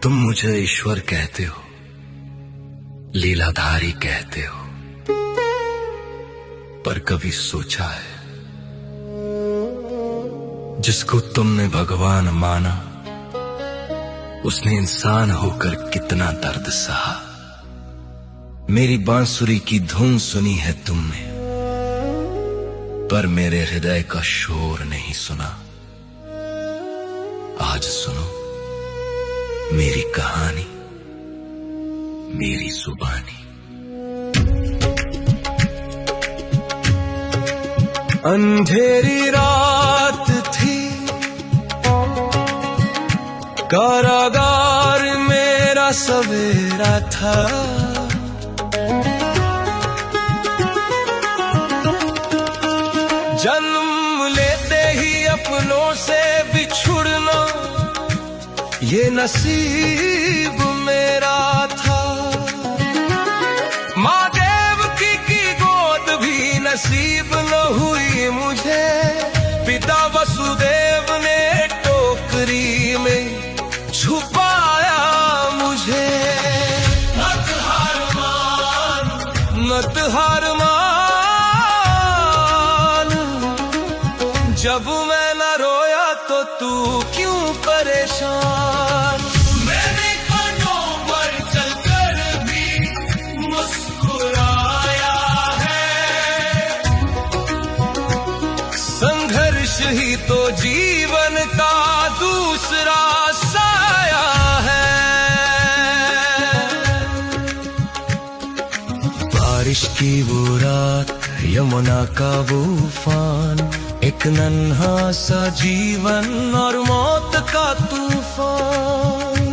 तुम मुझे ईश्वर कहते हो, लीलाधारी कहते हो, पर कभी सोचा है जिसको तुमने भगवान माना उसने इंसान होकर कितना दर्द सहा। मेरी बांसुरी की धुन सुनी है तुमने, पर मेरे हृदय का शोर नहीं सुना। आज सुनो मेरी कहानी, मेरी जुबानी। अंधेरी रात थी, कारागार मेरा सवेरा था। जन्म लेते ही अपनों से बिछुड़ना ये नसीब मेरा था। माँ देवकी की गोद भी नसीब न हुई मुझे। पिता वसुदेव ने टोकरी में छुपाया मुझे। मत हार मान, मत हार मान, जब मैं न रोया तो तू क्यों परेशान। मैंने कांटों पर चलकर भी मुस्कुराया है। संघर्ष ही तो जीवन का दूसरा साया है। बारिश की वो रात, यमुना का वो उफान, एक नन्हा सा जीवन और मौत का तूफान।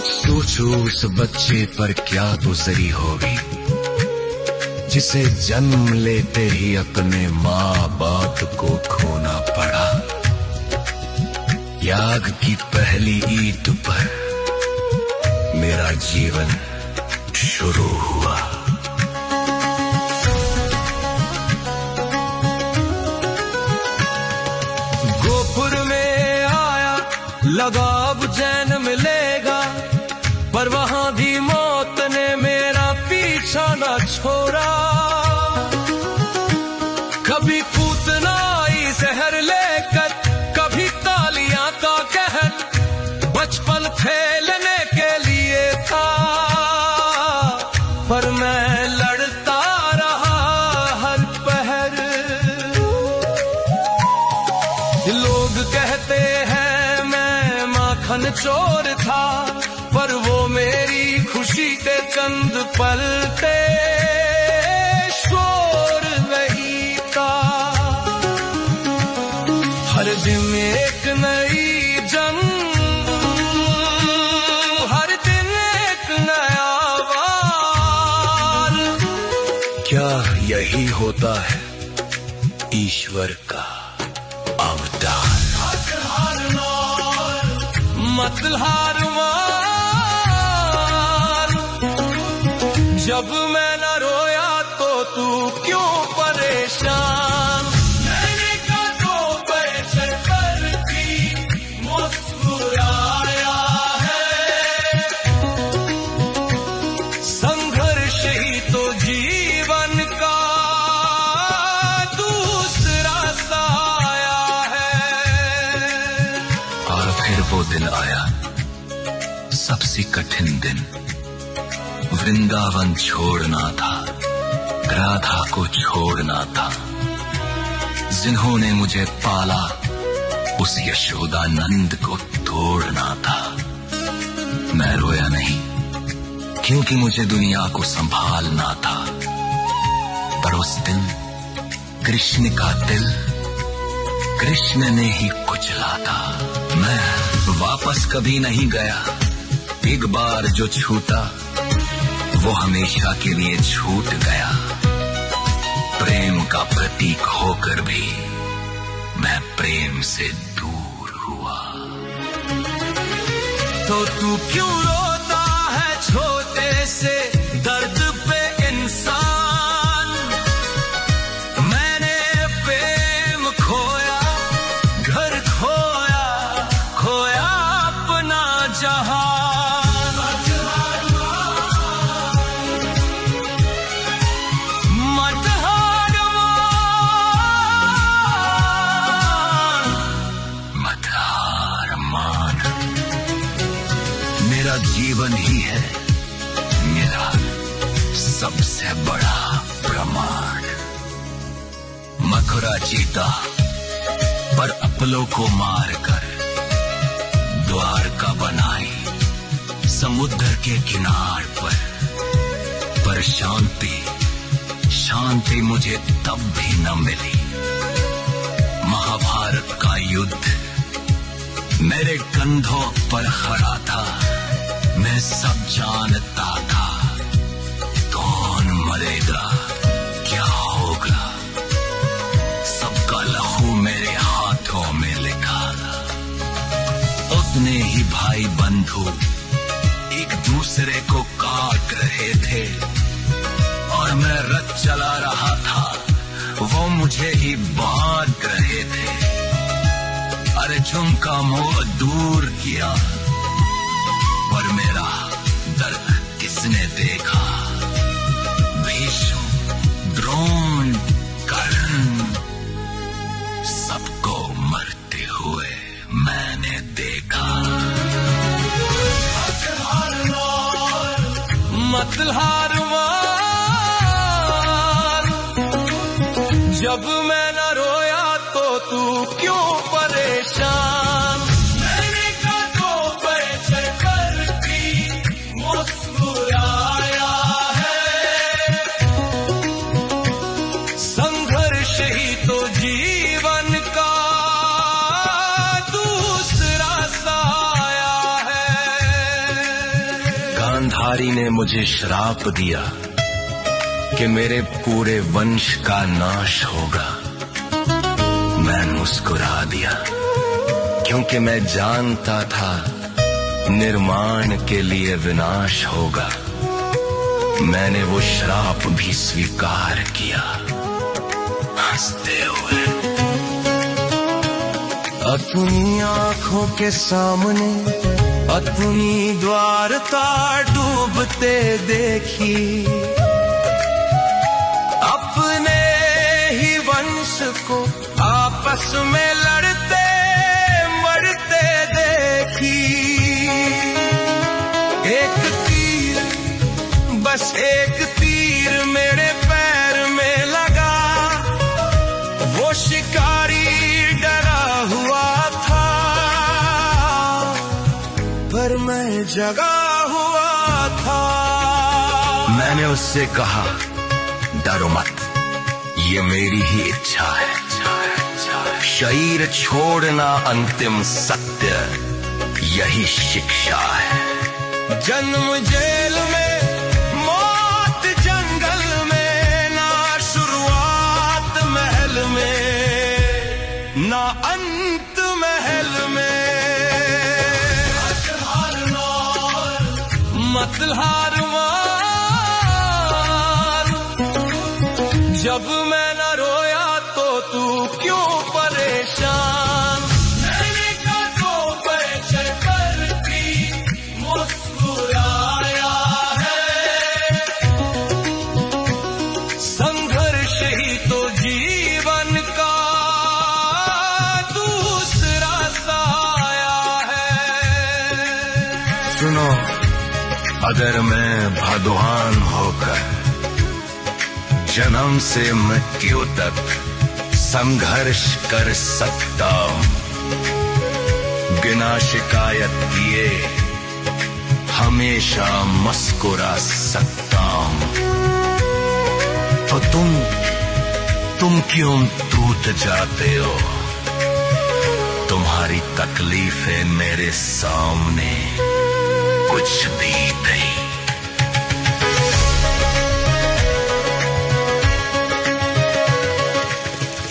सोचो उस बच्चे पर क्या गुजरी होगी जिसे जन्म लेते ही अपने माँ बाप को खोना पड़ा। याग की पहली ईंट पर मेरा जीवन शुरू हुआ। गोपुर में आया, लगा अब चैन मिलेगा, पर वहां भी मौत ने मेरा पीछा न छोड़ा। कभी पूतनाई जहर लेकर, कभी तालियां का कहर, बचपन खेलने के लिए था, पर मैं लड़ता रहा हर पहर। लोग कहते हैं मैं माखन चोर था, पर वो मेरी खुशी के चंद पल थे, शोर नहीं था। हर दिन एक नई जंग, हर दिन एक नया वार। क्या यही होता है ईश्वर का अवतार। मत हार मान, जब मैं न रोया तो तू क्यों परेशान। मैंने कांटों पर चलकर भी मुस्कुराया है। संघर्ष ही तो जीवन का दूसरा साया है। और फिर वो दिन आया, सबसे कठिन दिन। वृंदावन छोड़ना था, राधा को छोड़ना था। जिन्होंने मुझे पाला उस यशोदानंद को तोड़ना था। मैं रोया नहीं, क्योंकि मुझे दुनिया को संभालना था। पर उस दिन कृष्ण का दिल कृष्ण ने ही कुचला था। मैं वापस कभी नहीं गया। एक बार जो छूटा वो हमेशा के लिए छूट गया। प्रेम का प्रतीक होकर भी मैं प्रेम से दूर हुआ। तो तू क्यों रोता है छोटे से दर्द पे इंसान। मैंने प्रेम खोया, घर खोया, खोया अपना से बड़ा प्रमाण। मथुरा जीता पर अपलों को मारकर द्वारका बनाई समुद्र के किनार पर शांति मुझे तब भी न मिली। महाभारत का युद्ध मेरे कंधों पर खड़ा था, मैं सब जानता था। कौन मरेगा, क्या होगा, सबका लहू मेरे हाथों में लिखा था। उतने ही भाई बंधु एक दूसरे को काट रहे थे और मैं रथ चला रहा था, वो मुझे ही बांट रहे थे। अरे झुमका मोह दूर किया पर मेरा दर्द किसने देखा। भीष्म, द्रोण, कर्ण सबको मरते हुए मैंने देखा। मत हार मान, जब मैं न रोया तो तू क्यों परेशान। मैंने कदों पर चढ़कर भी मुस्कुराया है। संघर्ष ही तो जीवन का दूसरा साया है। गांधारी ने मुझे श्राप दिया कि मेरे पूरे वंश का नाश होगा। मैं मुस्कुरा दिया क्योंकि मैं जानता था निर्माण के लिए विनाश होगा। मैंने वो श्राप भी स्वीकार किया हंसते हुए। अपनी आंखों के सामने अपनी द्वारका डूबते देखी, अपने ही वंश को आपस में लड़ते मरते देखी। एक तीर, बस एक तीर मेरे पैर में लगा। वो शिकारी डरा हुआ था पर मैं जगा हुआ था। मैंने उससे कहा, डरो मत, ये मेरी ही इच्छा है। शरीर छोड़ना अंतिम सत्य, यही शिक्षा है। जन्म जेल में, मौत जंगल में, ना शुरुआत महल में, ना अंत महल में। मत हार मान, जब मैं न रोया तो तू क्यों परेशान। मैंने कदों पर चढ़कर भी मुस्कुराया है। संघर्ष ही तो जीवन का दूसरा साया है। सुनो, अगर मैं भगवान होकर जन्म से मृत्यु तक संघर्ष कर सकता हूं, बिना शिकायत किए हमेशा मुस्कुरा सकता हूं, तो तुम क्यों टूट जाते हो। तुम्हारी तकलीफें मेरे सामने कुछ भी नहीं।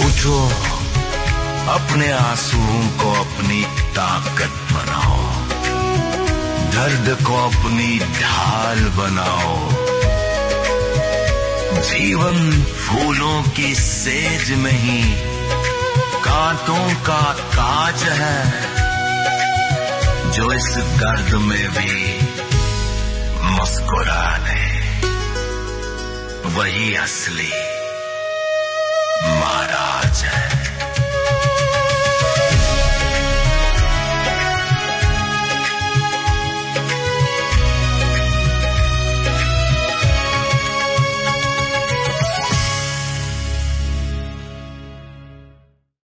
उठो, अपने आंसुओं को अपनी ताकत बनाओ, दर्द को अपनी ढाल बनाओ। जीवन फूलों की सेज में ही कांटों का ताज है, जो इस दर्द में भी मुस्कुराने, वही असली महाराज है।